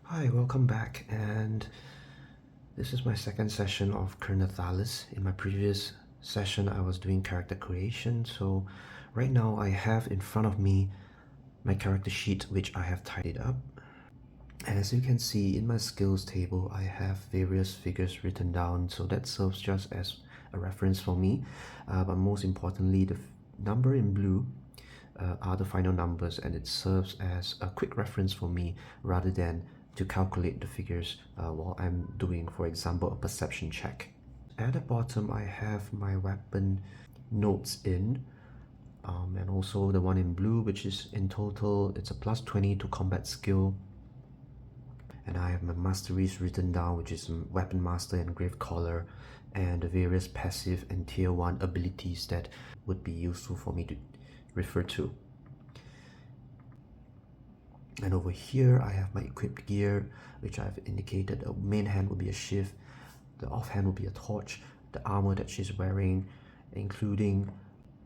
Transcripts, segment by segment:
Hi, welcome back, and this is my second session of Ker Nethalas. In my previous session, I was doing character creation, so right now I have in front of me my character sheet, which I have tidied up. And as you can see in my skills table, I have various figures written down, so that serves just as a reference for me. But most importantly, the number in blue are the final numbers, and it serves as a quick reference for me rather than to calculate the figures while I'm doing, for example, a perception check. At the bottom, I have my weapon notes in, and also the one in blue, which is in total, it's a plus 20 to combat skill. And I have my masteries written down, which is Weapon Master and Grave Caller, and the various passive and tier 1 abilities that would be useful for me to refer to. And over here I have my equipped gear, which I've indicated. The main hand will be a shiv, the offhand will be a torch, the armor that she's wearing, including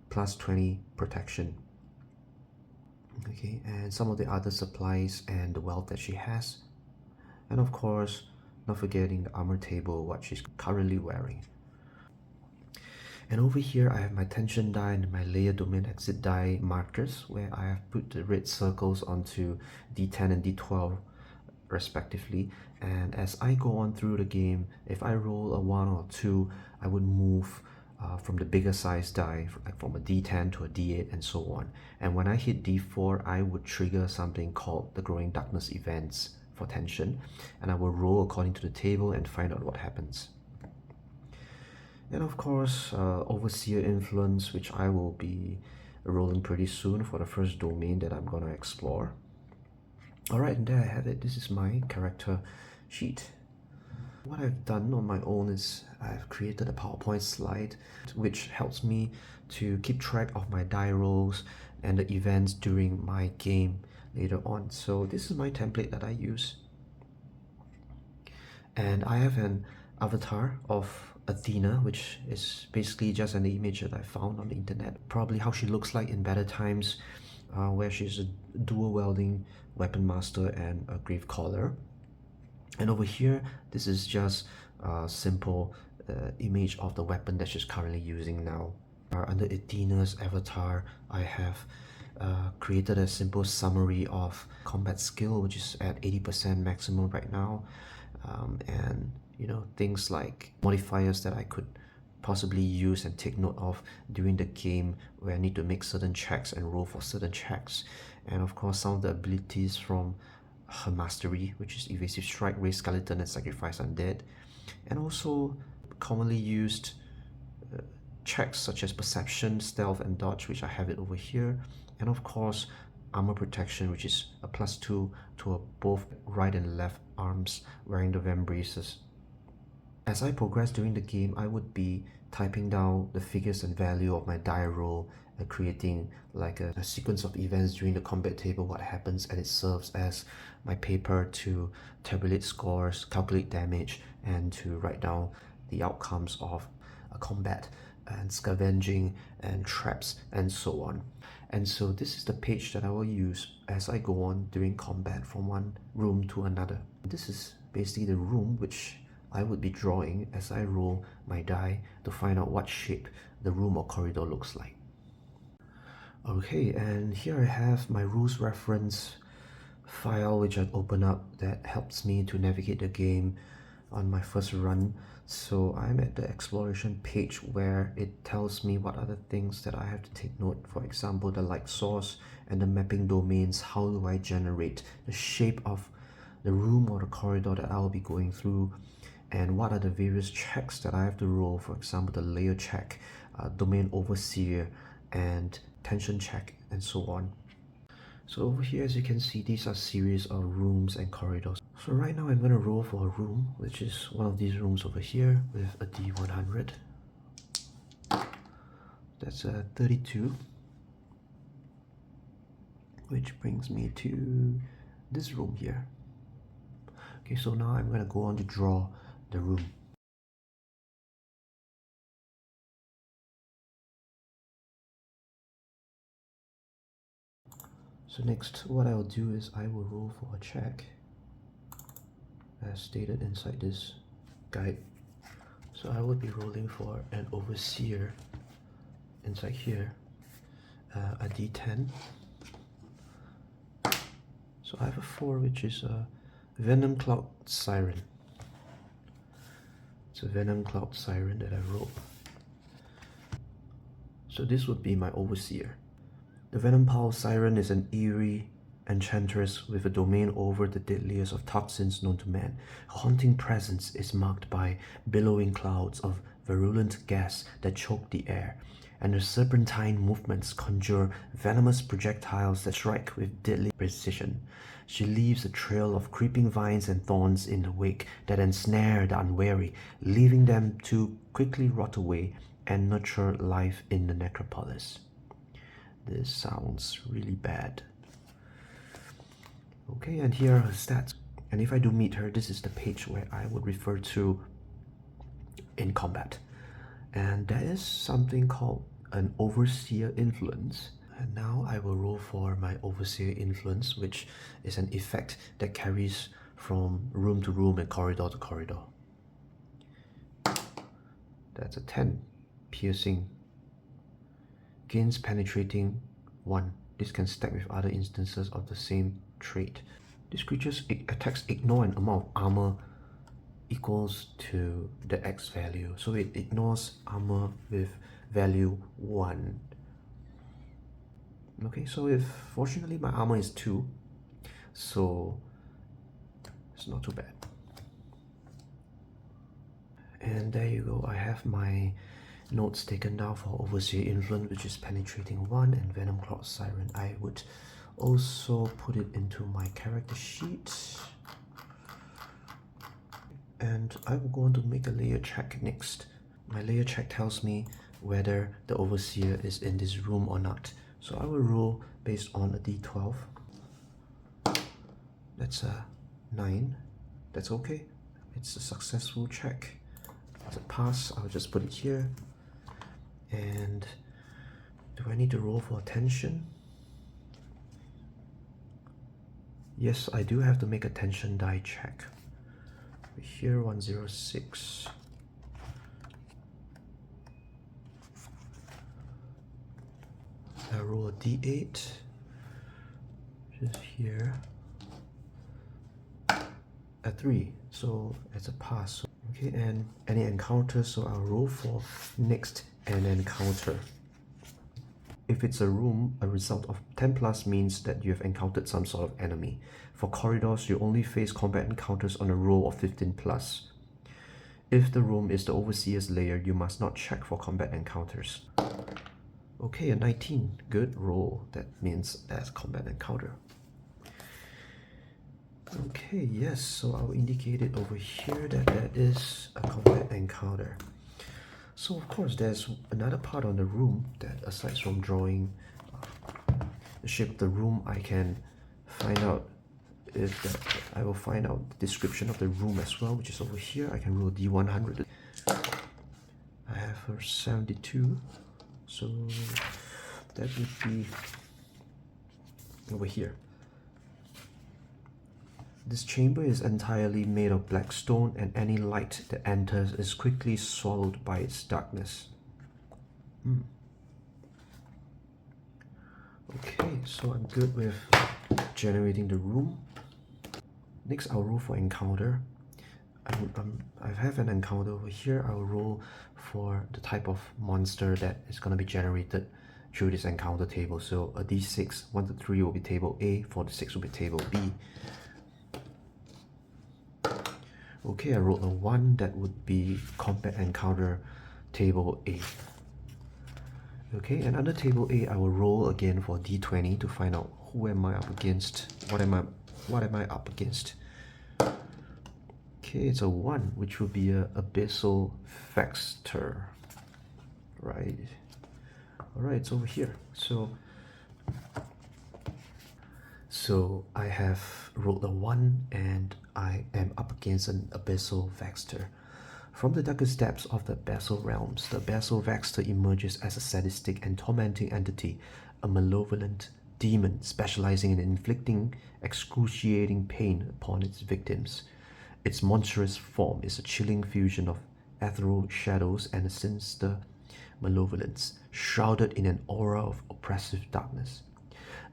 plus 20 protection. Okay, and some of the other supplies and the wealth that she has. And of course, not forgetting the armor table, what she's currently wearing. And over here I have my tension die and my layer domain exit die markers, where I have put the red circles onto D10 and D12 respectively. And as I go on through the game, if I roll a 1 or 2, I would move from the bigger size die, like from a D10 to a D8 and so on. And when I hit D4, I would trigger something called the Growing Darkness events for tension, and I will roll according to the table and find out what happens. And of course, Overseer Influence, which I will be rolling pretty soon for the first domain that I'm going to explore. Alright, and there I have it. This is my character sheet. What I've done on my own is I've created a PowerPoint slide which helps me to keep track of my die rolls and the events during my game later on. So this is my template that I use. And I have an avatar of Athena, which is basically just an image that I found on the internet. Probably how she looks like in better times, where she's a dual wielding weapon master and a grave caller. And over here, this is just a simple image of the weapon that she's currently using now. Under Athena's avatar, I have created a simple summary of combat skill, which is at 80% maximum right now, and things like modifiers that I could possibly use and take note of during the game where I need to make certain checks and roll for certain checks. And of course, some of the abilities from her mastery, which is Evasive Strike, Raise Skeleton, and Sacrifice Undead. And also commonly used checks such as Perception, Stealth, and Dodge, which I have it over here. And of course, Armor Protection, which is a +2 to both right and left arms wearing the vambraces. As I progress during the game, I would be typing down the figures and value of my die roll and creating like a sequence of events during the combat table, what happens, and it serves as my paper to tabulate scores, calculate damage, and to write down the outcomes of a combat and scavenging and traps and so on. And so this is the page that I will use as I go on during combat from one room to another. This is basically the room which I would be drawing as I roll my die to find out what shape the room or corridor looks like. Okay, and here I have my rules reference file which I've opened up that helps me to navigate the game on my first run. So I'm at the exploration page where it tells me what are the things that I have to take note. For example, the light source and the mapping domains. How do I generate the shape of the room or the corridor that I'll be going through, and what are the various checks that I have to roll. For example, the Lair Check, Domain Overseer, and Tension Check, and so on. So over here, as you can see, these are series of rooms and corridors. So right now I'm going to roll for a room, which is one of these rooms over here with a D100. That's a 32, which brings me to this room here. Okay, so now I'm going to go on to draw the room. So next, what I'll do is I will roll for a check. as stated inside this guide. So I would be rolling for an Overseer inside here, a D10. So I have a 4, which is a Venom Cloud Siren. It's a Venom Cloud Siren that I rolled. So this would be my Overseer. The Venom Power Siren is an eerie enchantress with a domain over the deadliest of toxins known to man. Her haunting presence is marked by billowing clouds of virulent gas that choke the air, and her serpentine movements conjure venomous projectiles that strike with deadly precision. She leaves a trail of creeping vines and thorns in her wake that ensnare the unwary, leaving them to quickly rot away and nurture life in the necropolis. This sounds really bad. Okay, and here are her stats. And if I do meet her, this is the page where I would refer to in combat. And there is something called an Overseer Influence. And now I will roll for my Overseer Influence, which is an effect that carries from room to room and corridor to corridor. That's a 10. Piercing. Gains penetrating 1. This can stack with other instances of the same trait. This creature's attacks ignore an amount of armor equals to the X value. So it ignores armor with value 1. Okay, so if fortunately my armor is 2, so it's not too bad. And there you go, I have my notes taken down for Overseer Influence, which is penetrating 1, and Venom Cloud Siren. I would also put it into my character sheet. And I will go on to make a layer check next. My layer check tells me whether the Overseer is in this room or not. So I will roll based on a d12. That's a 9. That's okay. It's a successful check. As a pass, I'll just put it here. And do I need to roll for attention? Yes, I do have to make a tension die check. Here, 106. I roll a d8, just here, a 3, so it's a pass. Okay, and any encounter, so I'll roll for next an encounter. If it's a room, a result of 10 plus means that you have encountered some sort of enemy. For corridors, you only face combat encounters on a roll of 15 plus. If the room is the Overseer's lair, you must not check for combat encounters. Okay, a 19. Good roll. That means that's combat encounter. Okay, yes, so I'll indicate it over here that that is a combat encounter. So of course there's another part on the room that aside from drawing the shape of the room, I can find out if that I will find out the description of the room as well, which is over here. I can roll D100. I have a 72, so that would be over here. This chamber is entirely made of black stone, and any light that enters is quickly swallowed by its darkness. Okay, so I'm good with generating the room. Next, I'll roll for encounter. I have an encounter over here. I'll roll for the type of monster that is going to be generated through this encounter table. So a d6, 1 to 3 will be table A, 4 to 6 will be table B. Okay, I rolled a 1, that would be combat encounter table A. Okay, and under table A, I will roll again for d20 to find out who am I up against, what am I up against. Okay, it's a 1, which will be a Abyssal Vextor. Right. Alright, it's over here. So I have rolled a 1 and I am up against an Abyssal Vextor. From the darkest depths of the Abyssal realms, the Abyssal Vextor emerges as a sadistic and tormenting entity, a malevolent demon specializing in inflicting excruciating pain upon its victims. Its monstrous form is a chilling fusion of ethereal shadows and a sinister malevolence, shrouded in an aura of oppressive darkness.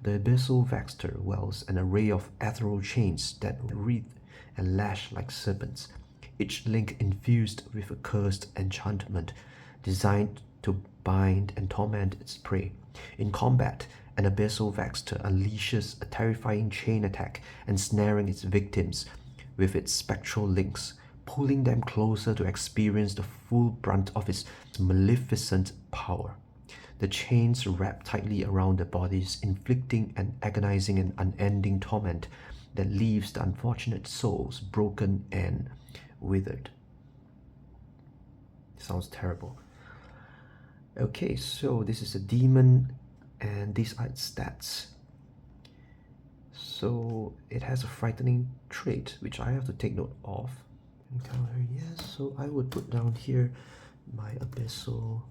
The Abyssal Vextor wells an array of ethereal chains that wreathe and lash like serpents, each link infused with a cursed enchantment designed to bind and torment its prey. In combat, an Abyssal Vextor unleashes a terrifying chain attack, ensnaring its victims with its spectral links, pulling them closer to experience the full brunt of its maleficent power. The chains wrap tightly around their bodies, inflicting an agonizing and unending torment that leaves the unfortunate souls broken and withered. Sounds terrible. Okay, so this is a demon, and these are its stats. So it has a frightening trait, which I have to take note of. Encounter, yes. So I would put down here my Abyssal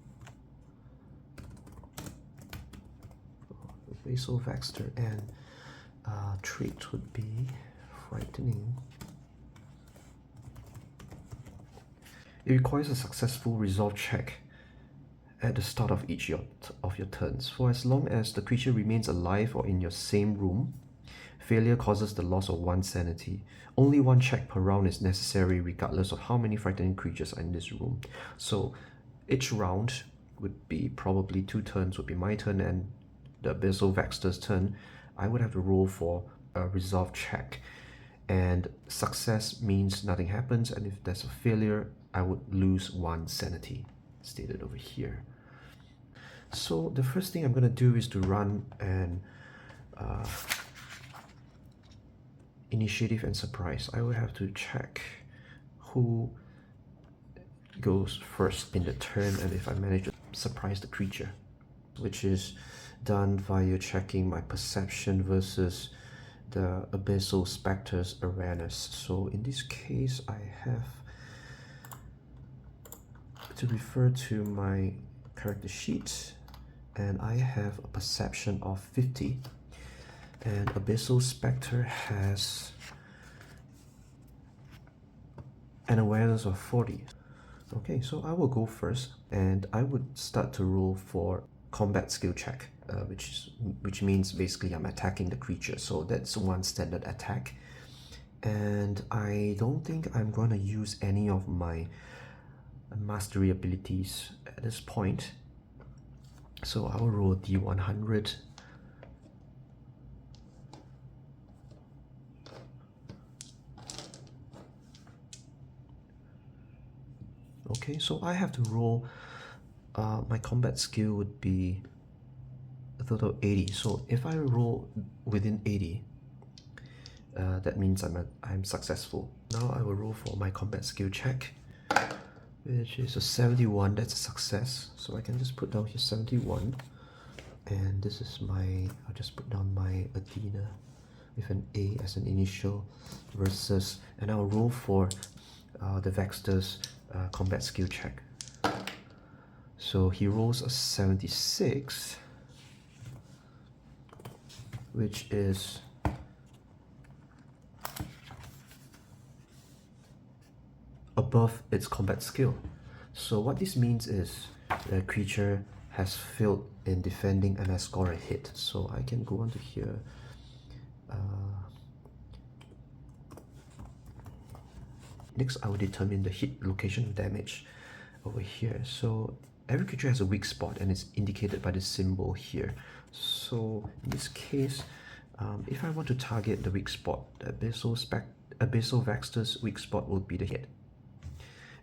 Vextor, and trait would be frightening. It requires a successful resolve check at the start of each of your turns. For as long as the creature remains alive or in your same room, failure causes the loss of 1 sanity. Only 1 check per round is necessary regardless of how many frightening creatures are in this room. So each round would be probably 2 turns would be my turn and the Abyssal Vextor's turn. I would have to roll for a resolve check. And success means nothing happens, and if there's a failure, I would lose 1 sanity, stated over here. So the first thing I'm going to do is to run an initiative and surprise. I will have to check who goes first in the turn and if I manage to surprise the creature, which is done via checking my perception versus the Abyssal Spectre's awareness. So in this case, I have to refer to my character sheet, and I have a perception of 50, and Abyssal Spectre has an awareness of 40. Okay, so I will go first, and I would start to roll for combat skill check, which means basically I'm attacking the creature. So that's 1 standard attack, and I don't think I'm going to use any of my mastery abilities at this point. So I will roll D100. Okay, so I have to roll. My combat skill would be a total of 80. So if I roll within 80, that means I'm successful. Now I will roll for my combat skill check, which is a 71. That's a success. So I can just put down here 71, and this is I'll just put down my Athena with an A as an initial versus, and I'll roll for the Vextor's combat skill check. So he rolls a 76, which is above its combat skill. So what this means is the creature has failed in defending and has scored a hit. So I can go on to here. Next, I will determine the hit location damage over here. So every creature has a weak spot and it's indicated by the symbol here. So in this case, if I want to target the weak spot, the Abyssal Vextor's weak spot will be the head.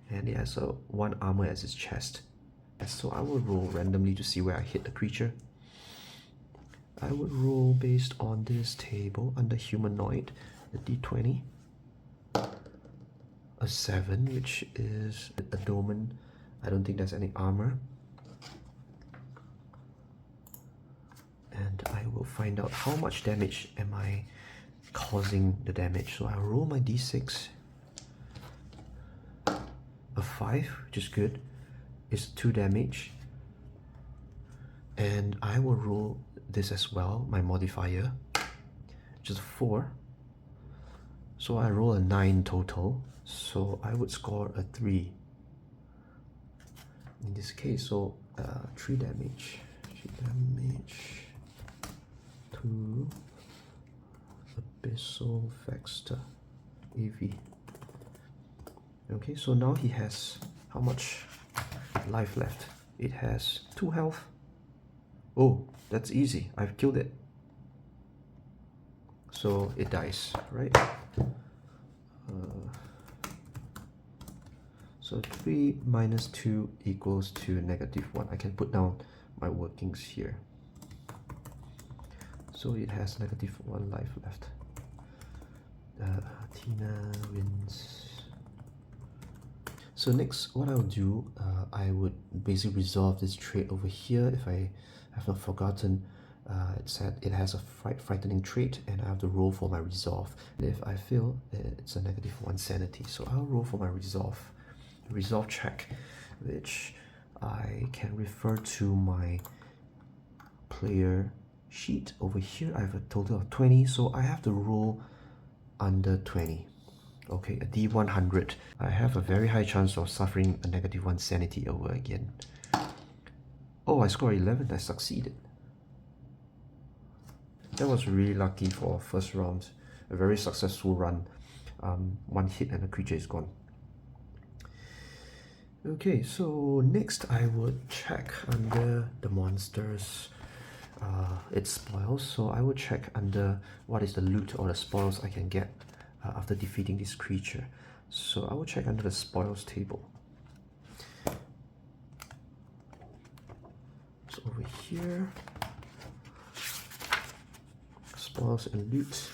And it has 1 armor as its chest. So I will roll randomly to see where I hit the creature. I would roll based on this table under humanoid, the D20. A 7, which is a domain. I don't think there's any armor. And I will find out how much damage am I causing the damage. So I'll roll my D6. A 5, which is good, is 2 damage. And I will roll this as well, my modifier, which is 4. So I roll a 9 total, so I would score a 3 in this case. So 3 damage. 3 damage to Abyssal Vextor, AV. Okay, so now he has how much life left? It has 2 health. Oh, that's easy. I've killed it. So it dies, right? So 3 minus 2 equals to -1. I can put down my workings here. So it has -1 life left. Tina wins. So next, what I'll do, I would basically resolve this trait over here. If I have not forgotten, it said it has a frightening trait, and I have to roll for my resolve. And if I fail, it's a -1 sanity. So I'll roll for my resolve check, which I can refer to my player sheet over here. I have a total of 20, so I have to roll under 20. Okay, a D100. I have a very high chance of suffering a -1 sanity over again. Oh, I scored 11. I succeeded. That was really lucky for first round. A very successful run. 1 hit and the creature is gone. Okay, so next I would check under the monsters, its spoils. So I would check under what is the loot or the spoils I can get after defeating this creature. So I will check under the spoils table. So over here, spoils and loot.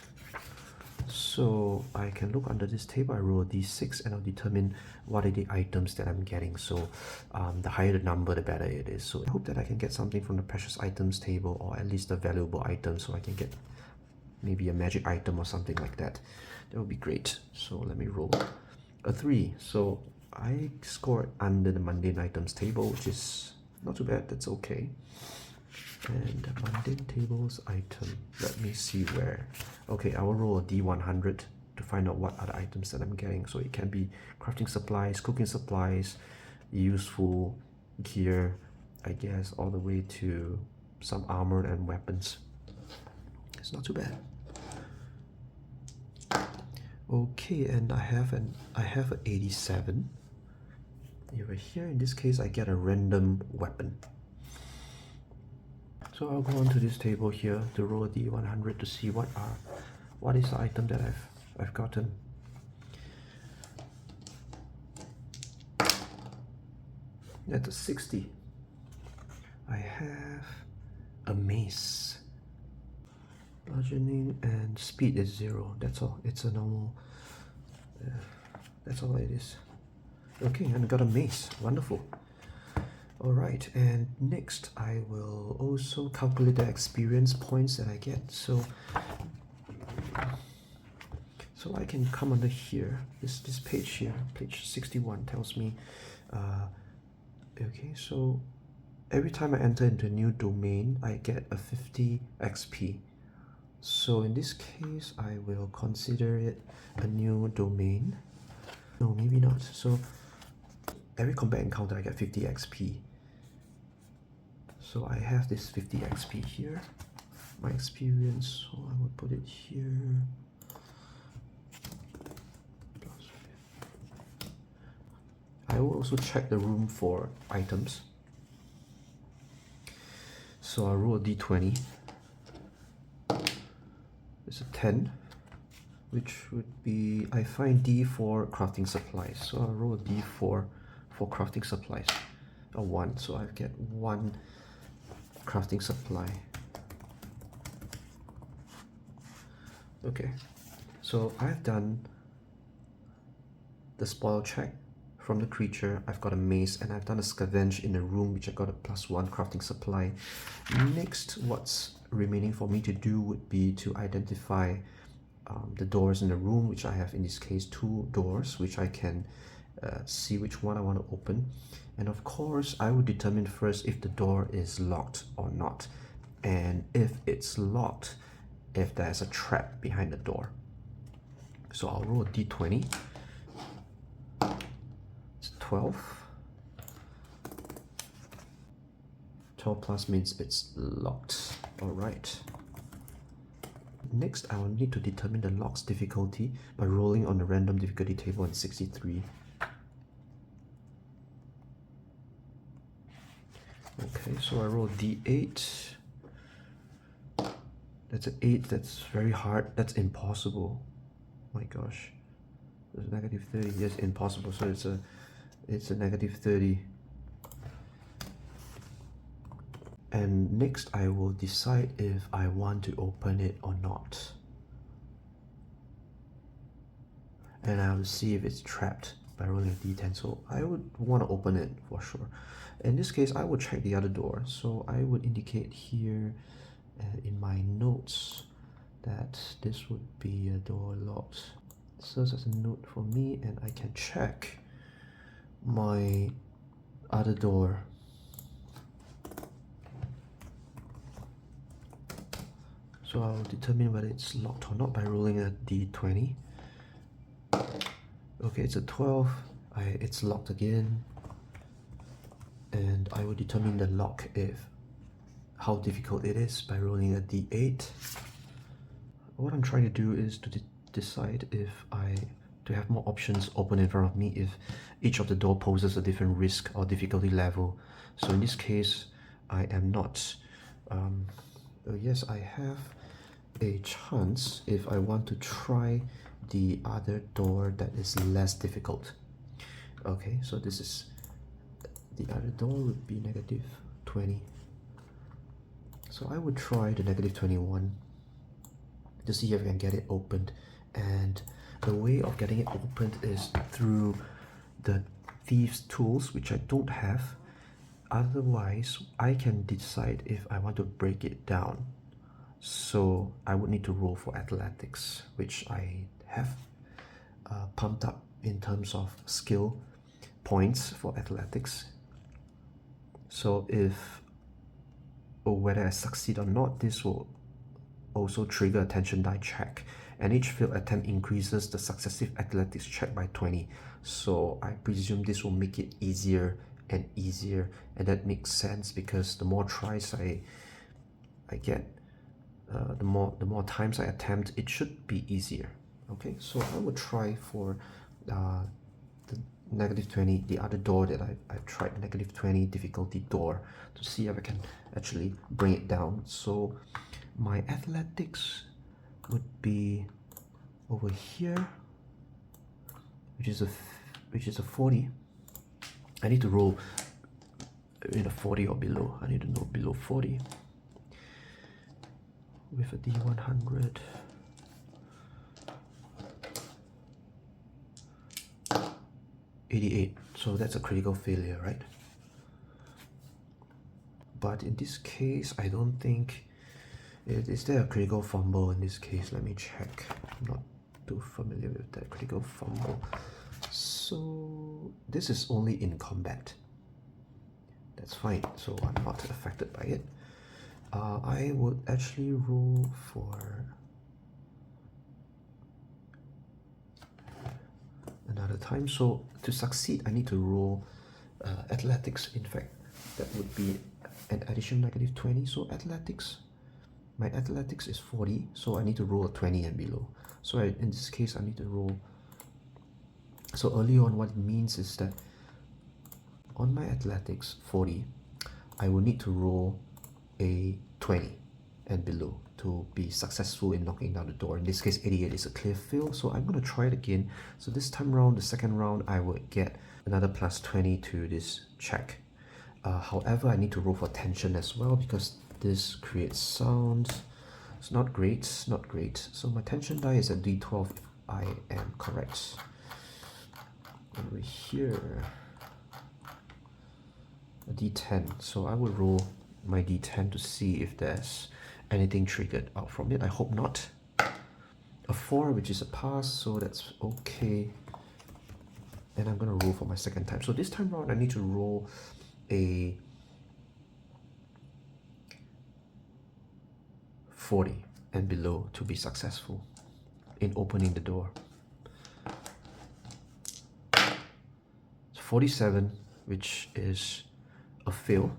So I can look under this table. I roll a d6 and I'll determine what are the items that I'm getting. So the higher the number, the better it is. So I hope that I can get something from the precious items table, or at least a valuable item, so I can get maybe a magic item or something like that. That would be great. So let me roll a 3. So I scored under the mundane items table, which is not too bad. That's okay. And the mundane tables item. Let me see where. Okay, I will roll a D100 to find out what other items that I'm getting. So it can be crafting supplies, cooking supplies, useful gear, I guess, all the way to some armor and weapons. It's not too bad. Okay, and I have an 87. Over here, in this case, I get a random weapon. So I'll go onto this table here to roll a D100 to see what is the item that I've gotten. That's a 60. I have a mace. Bludgeoning and speed is 0. That's all. It's a normal. That's all it is. Okay, and I got a mace. Wonderful. Alright, and next I will also calculate the experience points that I get. So I can come under here. This page here, page 61, tells me. Okay, so every time I enter into a new domain, I get a 50 XP. So in this case, I will consider it a new domain. No, maybe not. So every combat encounter, I get 50 XP. So I have this 50 XP here. My experience, so I will put it here. I will also check the room for items. So I'll roll a d20. It's a 10, which would be, I find D for crafting supplies. So I'll roll a D4 for crafting supplies. A 1, so I get 1 crafting supply. Okay, so I've done the spoil check from the creature. I've got a mace, and I've done a scavenge in the room, which I got a +1 crafting supply. Next, what's remaining for me to do would be to identify the doors in the room, which I have in this case 2 doors, which I can see which one I want to open. And of course, I would determine first if the door is locked or not, and if it's locked, if there's a trap behind the door. So I'll roll a d20. It's 12. 12 plus means it's locked. Alright. Next, I will need to determine the lock's difficulty by rolling on the random difficulty table on 63. Okay, so I roll d8. That's an 8, that's very hard, that's impossible. My gosh. There's a negative 30, yes, impossible, so it's a negative 30. And next I will decide if I want to open it or not. And I will see if it's trapped by rolling a d10, so I would want to open it for sure. In this case, I would check the other door, so I would indicate here in my notes that this would be a door locked. So that's a note for me, and I can check my other door. So I'll determine whether it's locked or not by rolling a d20. Okay, it's a 12. It's locked again. And I will determine the lock how difficult it is by rolling a d8. What I'm trying to do is to decide if to have more options open in front of me if each of the door poses a different risk or difficulty level. So in this case, I am not. Yes, I have a chance if I want to try the other door that is less difficult. Okay, so this is the other door would be negative 20. So I would try the negative 21 to see if I can get it opened. And the way of getting it opened is through the thieves tools, which I don't have. Otherwise, I can decide if I want to break it down. So I would need to roll for athletics, which I have pumped up in terms of skill points for athletics. So whether I succeed or not, this will also trigger a tension die check, and each failed attempt increases the successive athletics check by 20. So I presume this will make it easier and easier, and that makes sense because the more tries I get, the more times I attempt, it should be easier. Okay, so I will try for the negative 20, the other door that I've tried, negative 20 difficulty door, to see if I can actually bring it down. So my athletics would be over here, which is a 40. I need to roll in a 40 or below. I need to know below 40 with a D100. $88, so that's a critical failure, right? But in this case, I don't think is there a critical fumble in this case? Let me check. I'm not too familiar with that critical fumble. So this is only in combat. That's fine, so I'm not affected by it. I would actually roll for another time. So to succeed, I need to roll athletics. In fact, that would be an additional negative 20. So athletics, my athletics is 40, so I need to roll a 20 and below. So in this case, I need to roll. So early on, what it means is that on my athletics 40, I will need to roll a 20 and below to be successful in knocking down the door. In this case, 88 is a clear fail, so I'm going to try it again. So this time round, the second round, I would get another plus 20 to this check. However, I need to roll for tension as well because this creates sound. It's not great, not great. So my tension die is a D12 if I am correct. Over here, a D10. So I will roll my D10 to see if there's anything triggered out from it. I hope not. A 4, which is a pass, so that's okay. And I'm gonna roll for my second time. So this time round, I need to roll a 40 and below to be successful in opening the door. 47, which is a fail.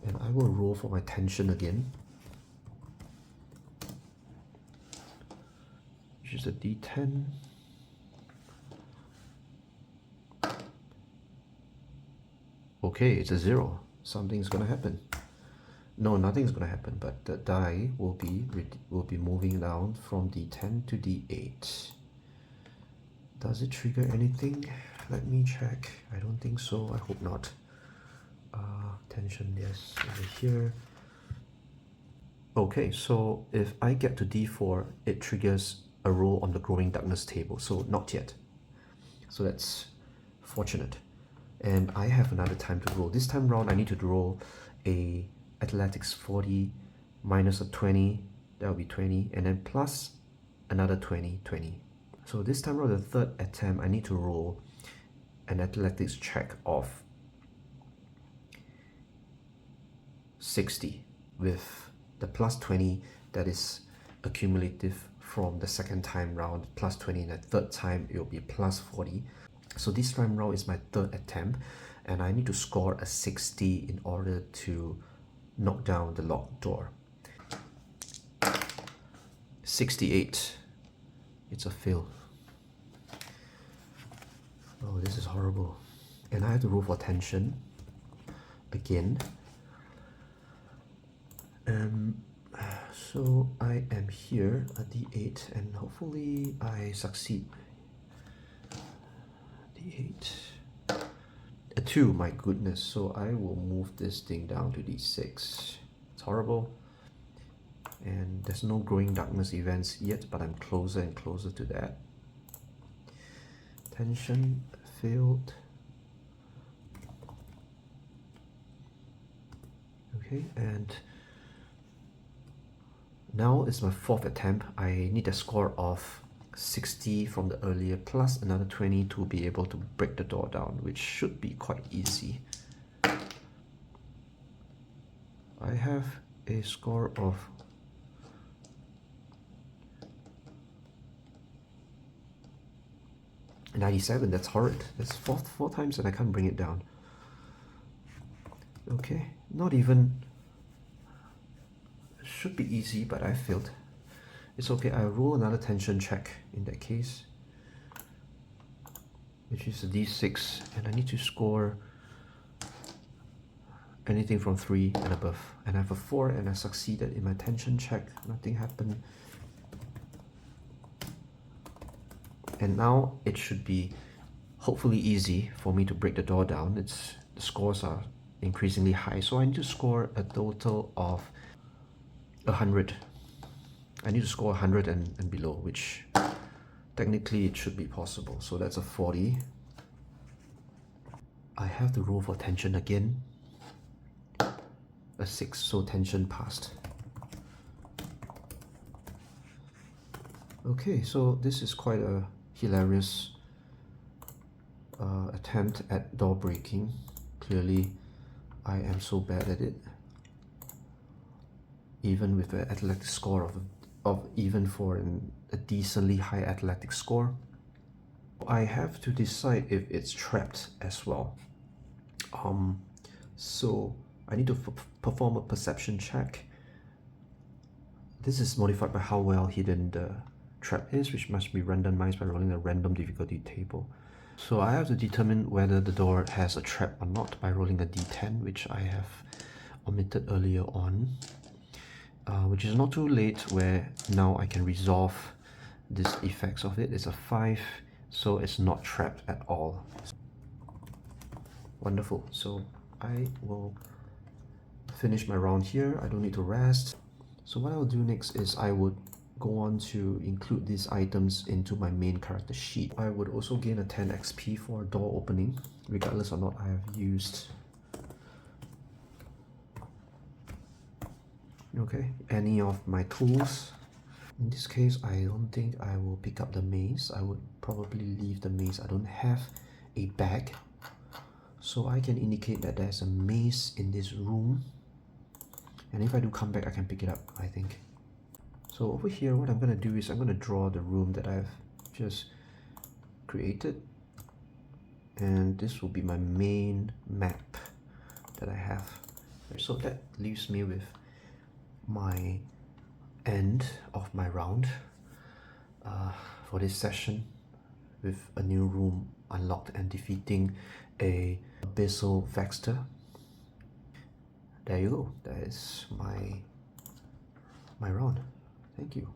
And I will roll for my tension again, which is a d10. Okay, it's a 0. Something's gonna happen. No, nothing's gonna happen, but the die will be moving down from d10 to d8. Does it trigger anything? Let me check. I don't think so. I hope not. Tension, yes, over here. Okay, so if I get to d4, it triggers a roll on the growing darkness table. So not yet. So that's fortunate. And I have another time to roll. This time round, I need to roll a athletics 40 minus a 20. That will be 20, and then plus another 20. So this time around, the third attempt, I need to roll an athletics check of 60 with the plus 20 that is accumulative from the second time round, plus 20, and the third time it will be plus 40. So this time round is my third attempt, and I need to score a 60 in order to knock down the locked door. 68. It's a fail. Oh, this is horrible. And I have to roll for tension again. So I am here at d8, and hopefully I succeed. d8. A 2, my goodness. So I will move this thing down to d6. It's horrible. And there's no growing darkness events yet, but I'm closer and closer to that. Tension failed. Okay, and now it's my fourth attempt. I need a score of 60 from the earlier plus another 20 to be able to break the door down, which should be quite easy. I have a score of 97. That's horrid. That's four times that I can't bring it down. Okay, not even. It should be easy, but I failed. It's okay. I roll another tension check in that case, which is a d6, and I need to score anything from 3 and above. And I have a 4, and I succeeded in my tension check. Nothing happened. And now it should be hopefully easy for me to break the door down. The scores are increasingly high, so I need to score a total of 100. I need to score 100 and below, which technically it should be possible. So that's a 40. I have to roll for tension again. A 6, so tension passed. Okay, so this is quite a hilarious attempt at door breaking. Clearly, I am so bad at it. Even with an athletic score of even for a decently high athletic score, I have to decide if it's trapped as well. So I need to perform a perception check. This is modified by how well hidden the trap is, which must be randomized by rolling a random difficulty table. So I have to determine whether the door has a trap or not by rolling a d10, which I have omitted earlier on, which is not too late, where now I can resolve these effects of it. It's a 5, so it's not trapped at all. Wonderful. So I will finish my round here. I don't need to rest. So what I will do next is I would go on to include these items into my main character sheet. I would also gain a 10 XP for door opening, regardless or not I have used any of my tools. In this case, I don't think I will pick up the mace. I would probably leave the mace. I don't have a bag, so I can indicate that there's a mace in this room, and if I do come back I can pick it up, I think. So over here, what I'm going to do is I'm going to draw the room that I've just created, and this will be my main map that I have. So that leaves me with my end of my round for this session, with a new room unlocked and defeating a Abyssal Vextor. There you go. That is my round. Thank you.